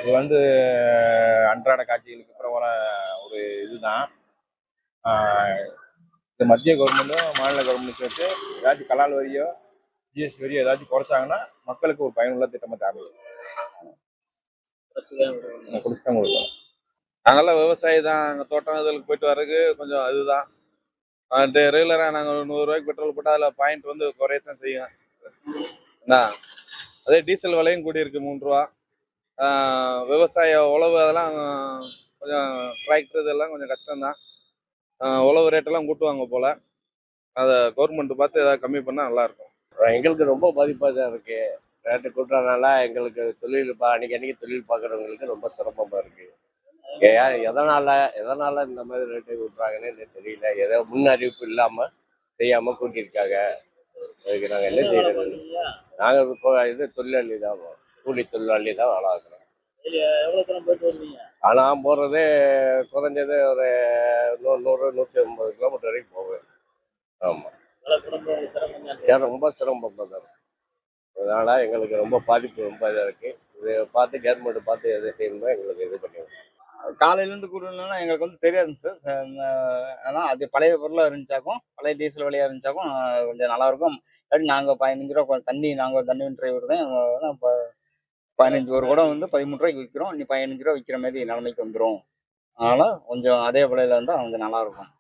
இது வந்து அன்றாட காட்சிகளுக்கு பிரபல ஒரு இதுதான். இந்த மத்திய கவர்மெண்ட்டும் மாநில கவர்மெண்ட்டும் சேர்த்து ஏதாச்சும் கலால் வரியோ ஜிஎஸ்டி வரியோ ஏதாச்சும் குறைச்சாங்கன்னா மக்களுக்கு ஒரு பயனுள்ள திட்டமாக தேவை குடிச்சுதான் கொடுக்கும். நாங்கெல்லாம் விவசாயி தான். எங்கள் தோட்டம் இதுக்கு போயிட்டு வர்றதுக்கு கொஞ்சம் இதுதான். ரெகுலராக நாங்கள் 100 ரூபாய்க்கு பெட்ரோல் போட்டால் அதில் பாயிண்ட் வந்து குறையத்தான் செய்யும். அதே டீசல் விலையும் கூடியிருக்கு 3 ரூபா. விவசாய உழவு அதெல்லாம் கொஞ்சம் டிராக்டர் இதெல்லாம் கொஞ்சம் கஷ்டம்தான். உழவு ரேட்டெல்லாம் கூட்டுவாங்க போல். அதை கவர்மெண்ட் பார்த்து எதாவது கம்மி பண்ணால் நல்லாயிருக்கும். எங்களுக்கு ரொம்ப பாதிப்பாக தான் இருக்குது. ரேட்டு கூட்டுறதுனால எங்களுக்கு தொழில் அன்றைக்கி தொழில் பார்க்குறவங்களுக்கு ரொம்ப சிரமமாக இருக்குது. எதனால் இந்த மாதிரி ரேட்டு கூட்டுறாங்கன்னு தெரியல. ஏதோ முன் அறிவிப்பு இல்லாமல் செய்யாமல் கூட்டியிருக்காங்க. அதுக்கு நாங்கள் என்ன செய்யறது? நாங்கள் இப்போ தொழிலாளி தான், கூலி தொழிலாளி தான் வேலை ஆகிறோம். நான் போகிறதே குறைஞ்சது ஒரு 100-150 கிலோமீட்டர் வரைக்கும் போவேன். ஆமாம், ரொம்ப சிரமம் தான். அதனால எங்களுக்கு ரொம்ப பாதிப்பு ரொம்ப இதாக இருக்குது. இதை பார்த்து கவர்மெண்ட் பார்த்து எதை செய்யணுமோ எங்களுக்கு இது பண்ணுவோம். காலையிலேருந்து கூட்டணும்னா எங்களுக்கு வந்து தெரியாதுங்க சார். ஆனால் அது பழைய பொருளாக இருந்துச்சாக்கும், பழைய டீசல் விலையாக இருந்துச்சாக்கும் கொஞ்சம் நல்லாயிருக்கும். இல்லாட்டி நாங்கள் 15 ரூபா தண்ணி, நாங்கள் தண்ணி டிரைவர் தான். இப்போ 15 ஒரு குடம் வந்து 13 ரூபாய்க்கு விற்கிறோம். நீ 15 ரூபா விற்கிற மாதிரி நிலைமைக்கு வந்துடும். அதனால் கொஞ்சம் அதே விலையில் இருந்தால் கொஞ்சம் நல்லாயிருக்கும்.